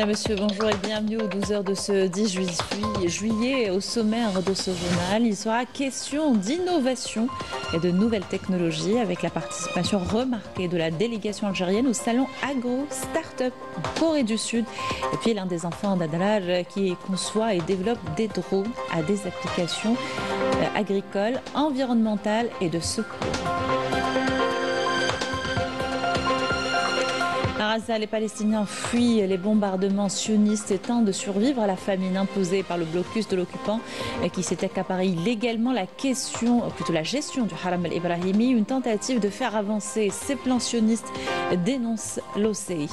Madame, Monsieur, bonjour et bienvenue aux 12 heures de ce 10 juillet. Au sommaire de ce journal, il sera question d'innovation et de nouvelles technologies avec la participation remarquée de la délégation algérienne au salon Agro Startup en Corée du Sud. Et puis l'un des enfants d'Adalar qui conçoit et développe des drones à des applications agricoles, environnementales et de secours. À Gaza, les Palestiniens fuient les bombardements sionistes et tentent de survivre à la famine imposée par le blocus de l'occupant qui s'est accaparé illégalement la gestion du Haram al-Ibrahimi. Une tentative de faire avancer ces plans sionistes, dénonce l'OCI.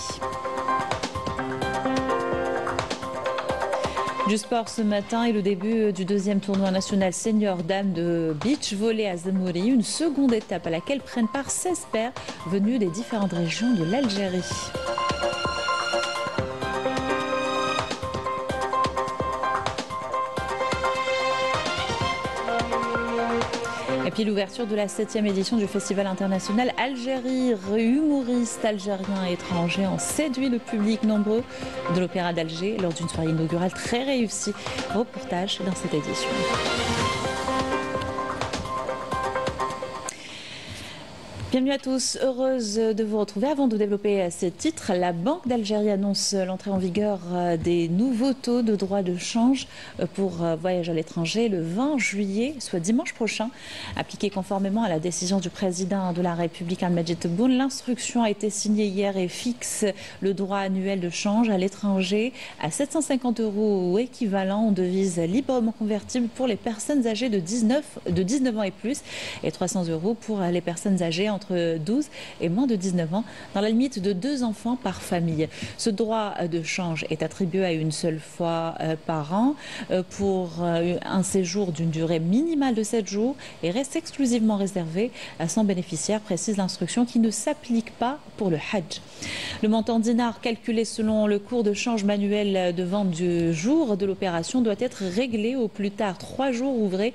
Du sport ce matin et le début du deuxième tournoi national senior dames de beach volley à Zamouri, une seconde étape à laquelle prennent part 16 paires venus des différentes régions de l'Algérie. Et puis l'ouverture de la 7e édition du Festival international Algérie. Humoristes algériens et étrangers ont séduit le public nombreux de l'Opéra d'Alger lors d'une soirée inaugurale très réussie. Reportage dans cette édition. Bienvenue à tous, heureuse de vous retrouver. Avant de développer ces titres, la Banque d'Algérie annonce l'entrée en vigueur des nouveaux taux de droit de change pour voyages à l'étranger le 20 juillet, soit dimanche prochain. Appliqué conformément à la décision du président de la République, Al-Majid Tebboune, l'instruction a été signée hier et fixe le droit annuel de change à l'étranger à 750 € ou équivalent en devises librement convertibles pour les personnes âgées de 19 ans et plus et 300 € pour les personnes âgées entre 12 et moins de 19 ans, dans la limite de 2 enfants par famille. Ce droit de change est attribué à une seule fois par an pour un séjour d'une durée minimale de 7 jours et reste exclusivement réservé à son bénéficiaire, précise l'instruction, qui ne s'applique pas pour le Hajj. Le montant dinar calculé selon le cours de change manuel de vente du jour de l'opération doit être réglé au plus tard 3 jours ouvrés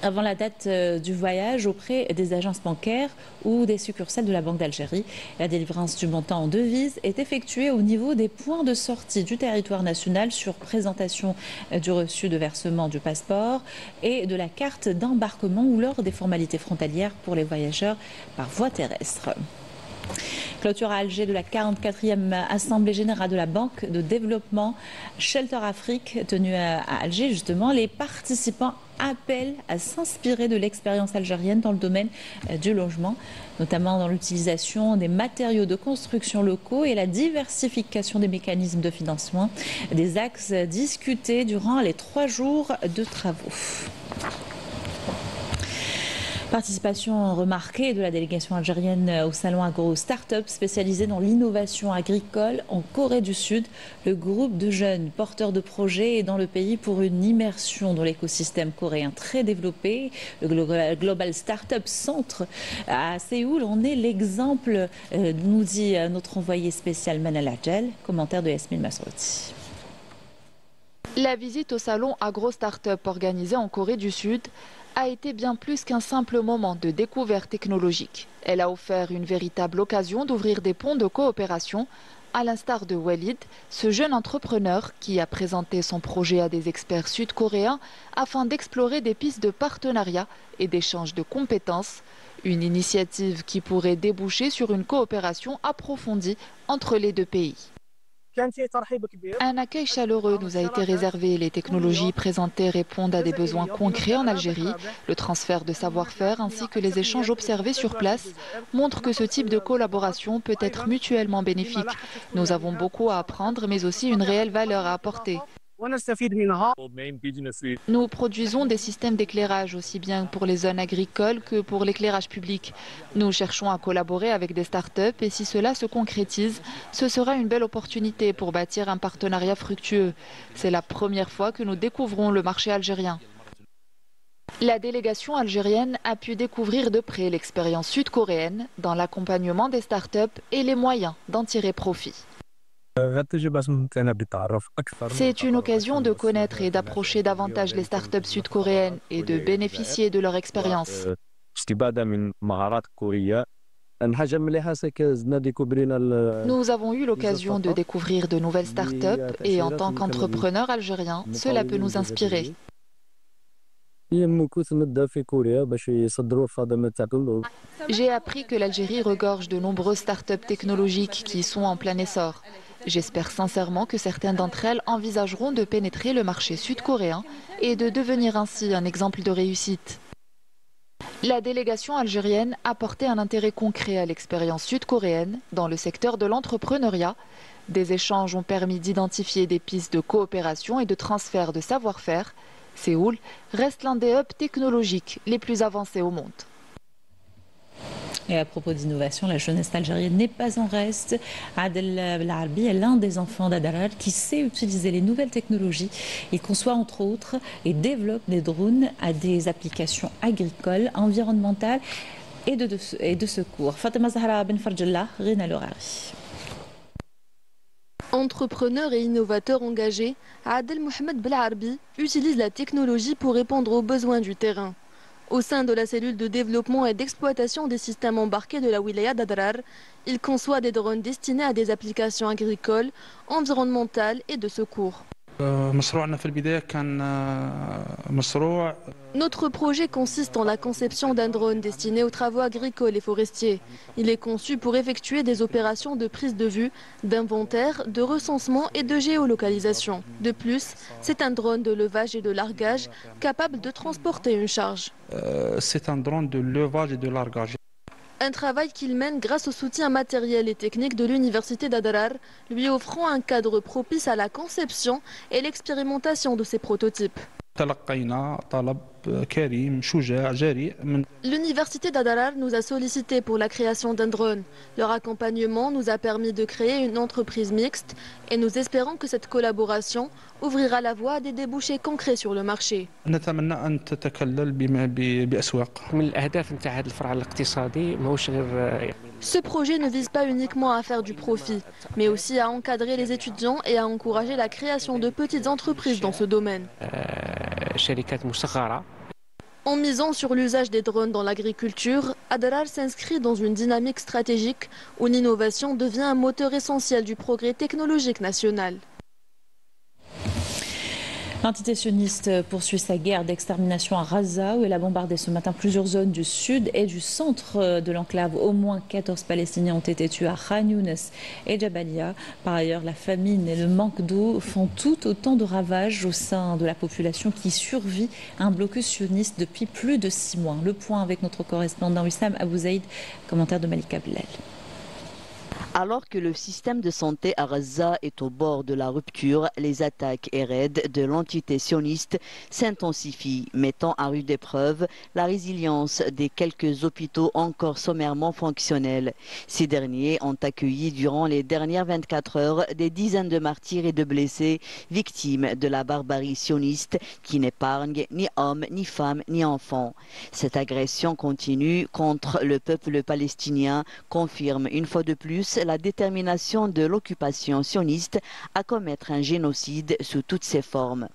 avant la date du voyage auprès des agences bancaires ou des succursales de la Banque d'Algérie. La délivrance du montant en devises est effectuée au niveau des points de sortie du territoire national sur présentation du reçu de versement du passeport et de la carte d'embarquement ou lors des formalités frontalières pour les voyageurs par voie terrestre. Clôture à Alger de la 44e Assemblée Générale de la Banque de Développement Shelter Afrique, tenue à Alger justement. Les participants appellent à s'inspirer de l'expérience algérienne dans le domaine du logement, notamment dans l'utilisation des matériaux de construction locaux et la diversification des mécanismes de financement, des axes discutés durant les 3 jours de travaux. Participation remarquée de la délégation algérienne au salon Agro Startup spécialisé dans l'innovation agricole en Corée du Sud. Le groupe de jeunes porteurs de projets est dans le pays pour une immersion dans l'écosystème coréen très développé. Le Global Startup Centre à Séoul en est l'exemple, nous dit notre envoyé spécial Manal Adjel. Commentaire de Yasmine Masrouti. La visite au salon Agro Startup organisé en Corée du Sud a été bien plus qu'un simple moment de découverte technologique. Elle a offert une véritable occasion d'ouvrir des ponts de coopération, à l'instar de Walid, ce jeune entrepreneur qui a présenté son projet à des experts sud-coréens afin d'explorer des pistes de partenariat et d'échange de compétences, une initiative qui pourrait déboucher sur une coopération approfondie entre les deux pays. Un accueil chaleureux nous a été réservé. Les technologies présentées répondent à des besoins concrets en Algérie. Le transfert de savoir-faire ainsi que les échanges observés sur place montrent que ce type de collaboration peut être mutuellement bénéfique. Nous avons beaucoup à apprendre, mais aussi une réelle valeur à apporter. Nous produisons des systèmes d'éclairage aussi bien pour les zones agricoles que pour l'éclairage public. Nous cherchons à collaborer avec des startups et si cela se concrétise, ce sera une belle opportunité pour bâtir un partenariat fructueux. C'est la première fois que nous découvrons le marché algérien. La délégation algérienne a pu découvrir de près l'expérience sud-coréenne dans l'accompagnement des startups et les moyens d'en tirer profit. C'est une occasion de connaître et d'approcher davantage les startups sud-coréennes et de bénéficier de leur expérience. Nous avons eu l'occasion de découvrir de nouvelles startups et en tant qu'entrepreneur algérien, cela peut nous inspirer. J'ai appris que l'Algérie regorge de nombreuses startups technologiques qui sont en plein essor. J'espère sincèrement que certaines d'entre elles envisageront de pénétrer le marché sud-coréen et de devenir ainsi un exemple de réussite. La délégation algérienne a porté un intérêt concret à l'expérience sud-coréenne dans le secteur de l'entrepreneuriat. Des échanges ont permis d'identifier des pistes de coopération et de transfert de savoir-faire. Séoul reste l'un des hubs technologiques les plus avancés au monde. Et à propos d'innovation, la jeunesse algérienne n'est pas en reste. Adel Belarbi est l'un des enfants d'Adarar qui sait utiliser les nouvelles technologies. Il conçoit entre autres et développe des drones à des applications agricoles, environnementales et de secours. Fatima Zahra Ben Farjallah, Rina Lorari. Entrepreneur et innovateur engagé, Adel Mohamed Belarbi utilise la technologie pour répondre aux besoins du terrain. Au sein de la cellule de développement et d'exploitation des systèmes embarqués de la wilaya d'Adrar, il conçoit des drones destinés à des applications agricoles, environnementales et de secours. Notre projet consiste en la conception d'un drone destiné aux travaux agricoles et forestiers. Il est conçu pour effectuer des opérations de prise de vue, d'inventaire, de recensement et de géolocalisation. De plus, c'est un drone de levage et de largage capable de transporter une charge. C'est un drone de levage et de largage. Un travail qu'il mène grâce au soutien matériel et technique de l'université d'Adrar, lui offrant un cadre propice à la conception et l'expérimentation de ses prototypes. L'université d'Adarar nous a sollicité pour la création d'un drone. Leur accompagnement nous a permis de créer une entreprise mixte et nous espérons que cette collaboration ouvrira la voie à des débouchés concrets sur le marché. Ce projet ne vise pas uniquement à faire du profit, mais aussi à encadrer les étudiants et à encourager la création de petites entreprises dans ce domaine. En misant sur l'usage des drones dans l'agriculture, Adrar s'inscrit dans une dynamique stratégique où l'innovation devient un moteur essentiel du progrès technologique national. L'entité sioniste poursuit sa guerre d'extermination à Gaza, où elle a bombardé ce matin plusieurs zones du sud et du centre de l'enclave. Au moins 14 Palestiniens ont été tués à Khan Younes et Jabalia. Par ailleurs, la famine et le manque d'eau font tout autant de ravages au sein de la population qui survit à un blocus sioniste depuis plus de 6 mois. Le point avec notre correspondant Wissam Abouzaïd, commentaire de Malika Blel. Alors que le système de santé à Gaza est au bord de la rupture, les attaques et raids de l'entité sioniste s'intensifient, mettant à rude épreuve la résilience des quelques hôpitaux encore sommairement fonctionnels. Ces derniers ont accueilli durant les dernières 24 heures des dizaines de martyrs et de blessés, victimes de la barbarie sioniste qui n'épargne ni hommes, ni femmes, ni enfants. Cette agression continue contre le peuple palestinien confirme une fois de plus la détermination de l'occupation sioniste à commettre un génocide sous toutes ses formes.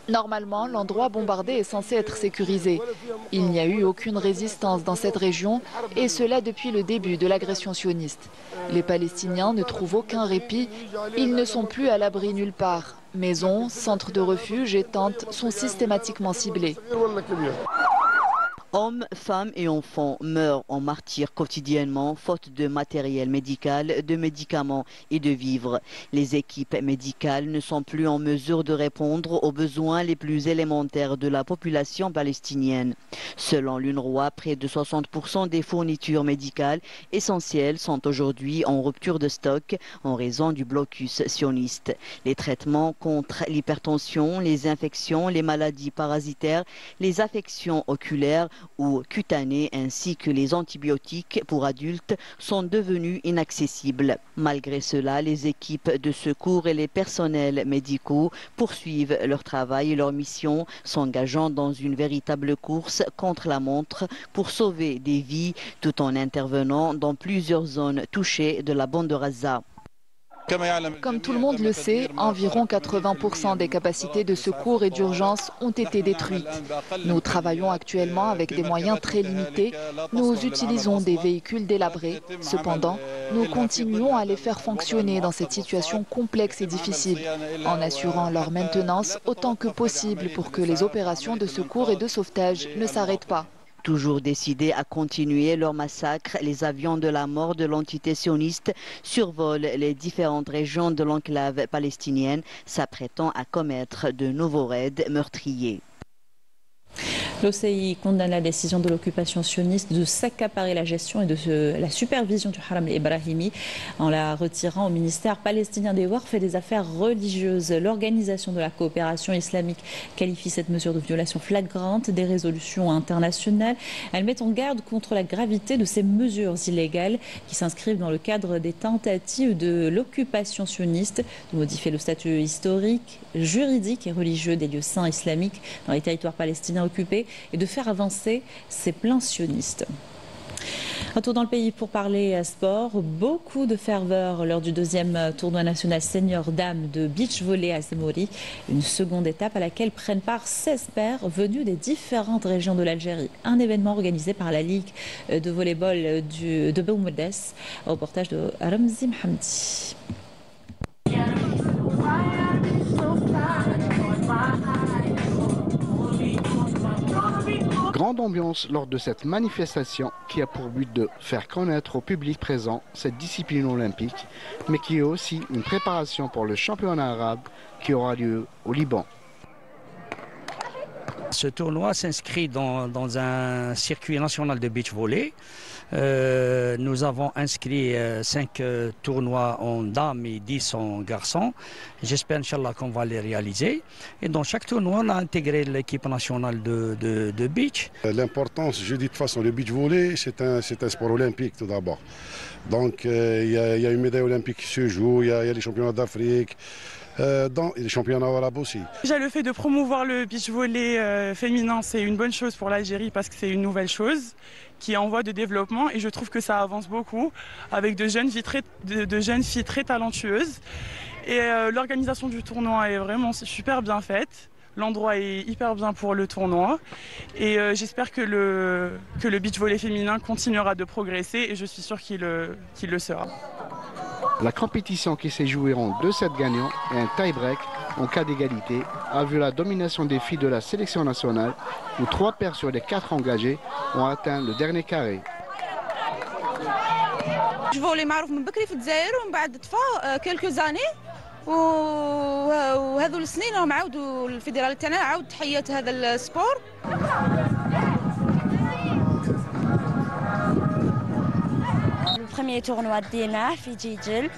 Normalement, l'endroit bombardé est censé être sécurisé. Il n'y a eu aucune résistance dans cette région, et cela depuis le début de l'agression sioniste. Les Palestiniens ne trouvent aucun répit, ils ne sont plus à l'abri nulle part. Maisons, centres de refuge et tentes sont systématiquement ciblés. Hommes, femmes et enfants meurent en martyrs quotidiennement faute de matériel médical, de médicaments et de vivres. Les équipes médicales ne sont plus en mesure de répondre aux besoins les plus élémentaires de la population palestinienne. Selon l'UNRWA, près de 60% des fournitures médicales essentielles sont aujourd'hui en rupture de stock en raison du blocus sioniste. Les traitements contre l'hypertension, les infections, les maladies parasitaires, les affections oculaires ou cutanées ainsi que les antibiotiques pour adultes sont devenus inaccessibles. Malgré cela, les équipes de secours et les personnels médicaux poursuivent leur travail et leur mission, s'engageant dans une véritable course contre la montre pour sauver des vies tout en intervenant dans plusieurs zones touchées de la bande de Gaza. Comme tout le monde le sait, environ 80% des capacités de secours et d'urgence ont été détruites. Nous travaillons actuellement avec des moyens très limités. Nous utilisons des véhicules délabrés. Cependant, nous continuons à les faire fonctionner dans cette situation complexe et difficile, en assurant leur maintenance autant que possible pour que les opérations de secours et de sauvetage ne s'arrêtent pas. Toujours décidés à continuer leur massacre, les avions de la mort de l'entité sioniste survolent les différentes régions de l'enclave palestinienne, s'apprêtant à commettre de nouveaux raids meurtriers. L'OCI condamne la décision de l'occupation sioniste de s'accaparer la gestion et de la supervision du Haram al-Ibrahimi en la retirant au ministère palestinien des Waqf et des affaires religieuses. L'organisation de la coopération islamique qualifie cette mesure de violation flagrante des résolutions internationales. Elle met en garde contre la gravité de ces mesures illégales qui s'inscrivent dans le cadre des tentatives de l'occupation sioniste de modifier le statut historique, juridique et religieux des lieux saints islamiques dans les territoires palestiniens occupés et de faire avancer ces plans sionistes. Retour dans le pays pour parler sport. Beaucoup de ferveur lors du deuxième tournoi national senior dames de beach volley à Zemmouri. Une seconde étape à laquelle prennent part 16 paires venues des différentes régions de l'Algérie. Un événement organisé par la Ligue de volleyball de Boumoudes. Reportage de Ramzi Mohamdi. Grande ambiance lors de cette manifestation qui a pour but de faire connaître au public présent cette discipline olympique, mais qui est aussi une préparation pour le championnat arabe qui aura lieu au Liban. Ce tournoi s'inscrit dans un circuit national de beach volley. Nous avons inscrit 5 tournois en dames et 10 en garçons. J'espère, Inch'Allah, qu'on va les réaliser. Et dans chaque tournoi, on a intégré l'équipe nationale de beach. L'importance, je dis de toute façon, le beach volley, c'est un sport olympique tout d'abord. Donc, il y a une médaille olympique qui se joue, il y a les championnats d'Afrique. Dans les championnats arabes aussi. Déjà, le fait de promouvoir le beach volley féminin, c'est une bonne chose pour l'Algérie parce que c'est une nouvelle chose qui est en voie de développement et je trouve que ça avance beaucoup avec de jeunes filles très talentueuses. Et l'organisation du tournoi est vraiment super bien faite. L'endroit est hyper bien pour le tournoi et j'espère que le beach volley féminin continuera de progresser et je suis sûre qu'il le sera. La compétition qui s'est jouée en 2 sets gagnants et un tie-break en cas d'égalité a vu la domination des filles de la sélection nationale où 3 paires sur les 4 engagées ont atteint le dernier carré. Je volley معروف من بكري في الجزائر ومن بعد طفى quelques années وهذو السنين راهم عاودوا الفيدرالي تاعنا عاود تحيات هذا السبور. premier tournoi ديناه في جيجل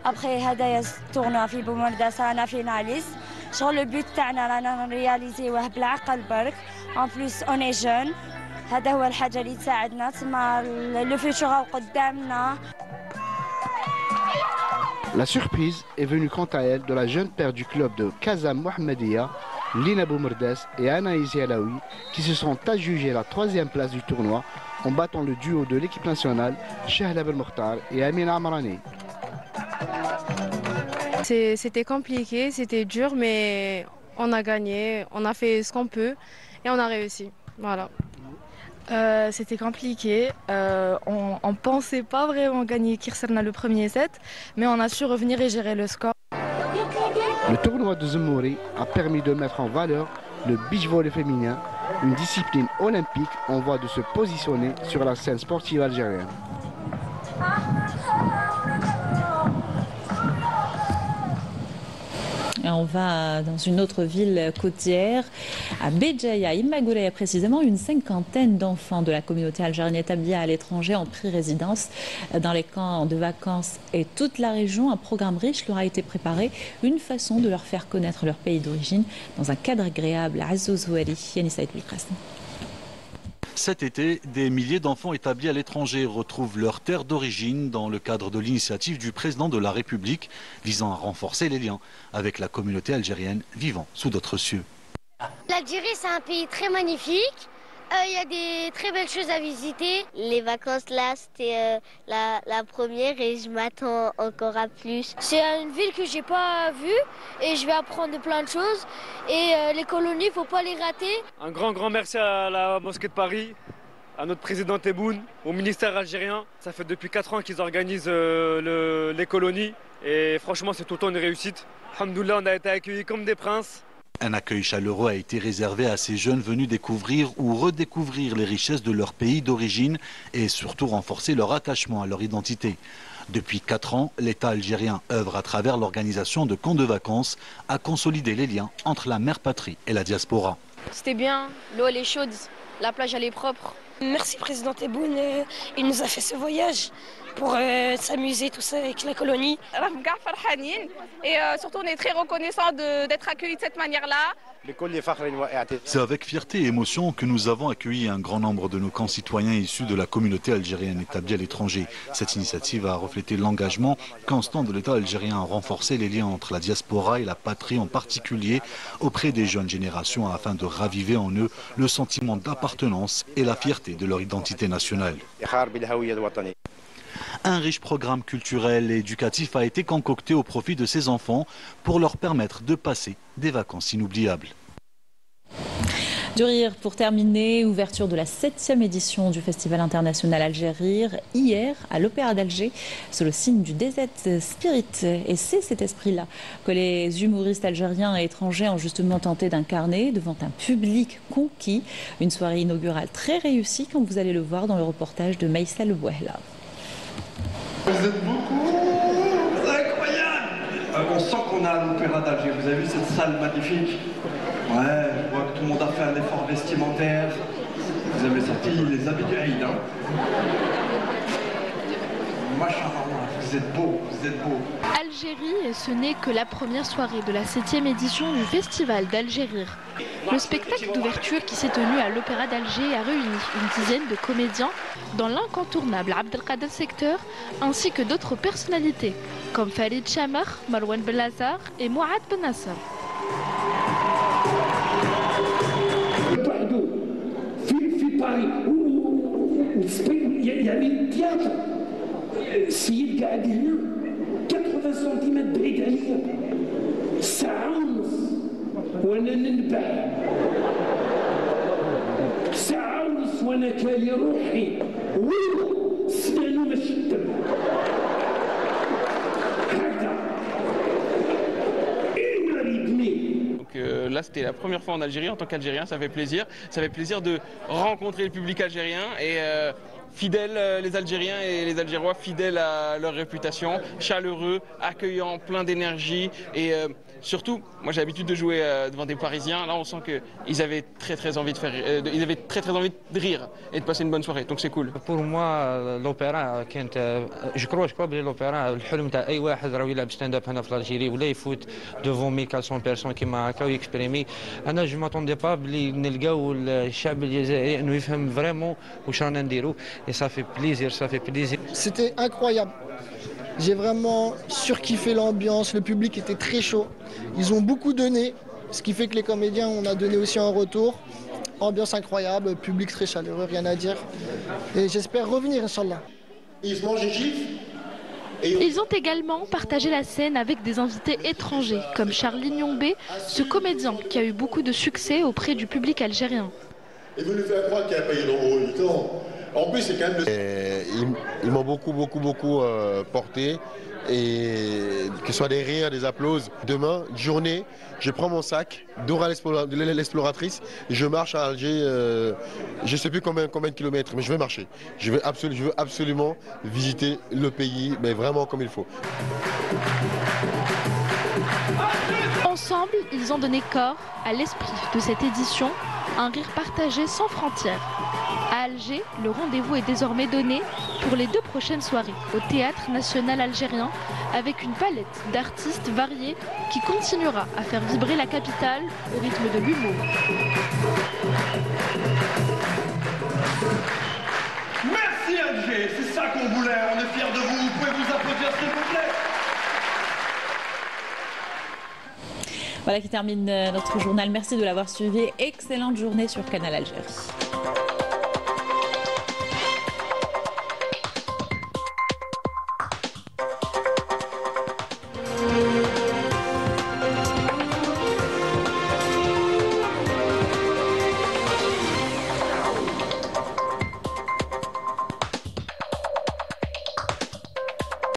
ابخي هذايا tournoi في بومرداس رانا فيناليست شغل البيت تاعنا رانا نرياليزيوه بالعقل برك en plus on est jeune هذا هو الحاجه اللي تساعدنا تما لو فيتور قدامنا. La surprise est venue quant à elle de la jeune paire du club de Kazam Mohamedia, Lina Boumerdès et Anaïs Yalaoui, qui se sont adjugées la 3e place du tournoi en battant le duo de l'équipe nationale, Chahla Belmokhtar et Amina Amrani. C'était compliqué, c'était dur, mais on a gagné, on a fait ce qu'on peut et on a réussi. Voilà. C'était compliqué, on ne pensait pas vraiment gagner Kirserna le premier set, mais on a su revenir et gérer le score. Le tournoi de Zemmouri a permis de mettre en valeur le beach volley féminin, une discipline olympique en voie de se positionner sur la scène sportive algérienne. Et on va dans une autre ville côtière, à Béjaïa, Imagoureya précisément, une 50aine d'enfants de la communauté algérienne établie à l'étranger ont pris résidence dans les camps de vacances et toute la région. Un programme riche leur a été préparé, une façon de leur faire connaître leur pays d'origine dans un cadre agréable. Azouz Houari, Yanissa Edouikras. Cet été, des milliers d'enfants établis à l'étranger retrouvent leur terre d'origine dans le cadre de l'initiative du président de la République visant à renforcer les liens avec la communauté algérienne vivant sous d'autres cieux. L'Algérie, c'est un pays très magnifique. Il y a des très belles choses à visiter. Les vacances là, c'était la première et je m'attends encore à plus. C'est une ville que j'ai pas vue et je vais apprendre plein de choses. Et les colonies, faut pas les rater. Un grand merci à la mosquée de Paris, à notre président Tebboune, au ministère algérien. Ça fait depuis 4 ans qu'ils organisent les colonies et franchement c'est tout le temps une réussite. Alhamdoulilah, on a été accueillis comme des princes. Un accueil chaleureux a été réservé à ces jeunes venus découvrir ou redécouvrir les richesses de leur pays d'origine et surtout renforcer leur attachement à leur identité. Depuis 4 ans, l'État algérien œuvre à travers l'organisation de camps de vacances à consolider les liens entre la mère patrie et la diaspora. C'était bien, l'eau elle est chaude, la plage elle est propre. Merci président Tebboune, il nous a fait ce voyage pour s'amuser tout ça avec la colonie. Et surtout on est très reconnaissants d'être accueillis de cette manière-là. C'est avec fierté et émotion que nous avons accueilli un grand nombre de nos concitoyens issus de la communauté algérienne établie à l'étranger. Cette initiative a reflété l'engagement constant de l'État algérien à renforcer les liens entre la diaspora et la patrie, en particulier auprès des jeunes générations, afin de raviver en eux le sentiment d'appartenance et la fierté de leur identité nationale. Un riche programme culturel et éducatif a été concocté au profit de ces enfants pour leur permettre de passer des vacances inoubliables. Du rire pour terminer, ouverture de la 7e édition du Festival international Alger Rire hier à l'Opéra d'Alger, sous le signe du Desert Spirit. Et c'est cet esprit-là que les humoristes algériens et étrangers ont justement tenté d'incarner devant un public conquis. Une soirée inaugurale très réussie, comme vous allez le voir dans le reportage de Maïssa Le Bouhla. Vous êtes beaucoup, c'est incroyable. On sent qu'on est à l'Opéra d'Alger. Vous avez vu cette salle magnifique? Ouais, je vois que tout le monde a fait un effort vestimentaire. Vous avez sorti les habits du Aïd. Hein. Machallah, vous êtes beaux, vous êtes beaux. Algérie, ce n'est que la première soirée de la 7e édition du Festival d'Alger Rire. Le spectacle d'ouverture qui s'est tenu à l'Opéra d'Alger a réuni une dizaine de comédiens, dans l'incontournable Abdelkader Secteur, ainsi que d'autres personnalités, comme Farid Chamar, Marwan Belazar et Mouad Benasser. في باريس يعني التياتر السيد قاعد هنا 80 سنتيمتر بعيد عليا ساعة ونص وانا ننبح ساعة ونص وانا كالي روحي ويلو سنانو ماشي الدم هكذا اين ريدني. Là, c'était la première fois en Algérie. En tant qu'Algérien, ça fait plaisir. Ça fait plaisir de rencontrer le public algérien et fidèles, les Algériens et les Algérois fidèles à leur réputation, chaleureux, accueillants, pleins d'énergie et surtout, moi j'ai l'habitude de jouer devant des Parisiens. Là, on sent qu'ils avaient très envie de faire, ils avaient très envie de rire et de passer une bonne soirée. Donc c'est cool. Pour moi, l'opéra, je crois que l'opéra, الحلم تاع أي واحد راهو يلعب ستاند اب هنا في الجيري ولا يفوت devant 1400 personnes كيما هكا ويكسبريمي. أنا جو m'attendais pas بلي نلقاو الشعب الجزائري إنه يفهم فريمون واش رانا نديرو. Et ça fait plaisir, ça fait plaisir. C'était incroyable. J'ai vraiment surkiffé l'ambiance, le public était très chaud. Ils ont beaucoup donné, ce qui fait que les comédiens, on a donné aussi un retour. Ambiance incroyable, public très chaleureux, rien à dire. Et j'espère revenir, Inch'Allah. Ils ont également partagé la scène avec des invités étrangers, comme Charlie Nyongbe, ce comédien qui a eu beaucoup de succès auprès du public algérien. Et vous nous faites croire qu'il a payé le temps. En plus, c'est quand même... Ils m'ont beaucoup porté, et que ce soit des rires, des applauses. Demain, journée, je prends mon sac, Dora l'exploratrice, je marche à Alger, je ne sais plus combien de kilomètres, mais je vais marcher. Je veux absolument visiter le pays, mais vraiment comme il faut. Ensemble, ils ont donné corps à l'esprit de cette édition, un rire partagé sans frontières. À Alger, le rendez-vous est désormais donné pour les 2 prochaines soirées au Théâtre National Algérien avec une palette d'artistes variés qui continuera à faire vibrer la capitale au rythme de l'humour. Merci Alger, c'est ça qu'on voulait, on est fiers de vous, vous pouvez vous applaudir s'il vous plaît. Voilà qui termine notre journal. Merci de l'avoir suivi. Excellente journée sur Canal Algérie.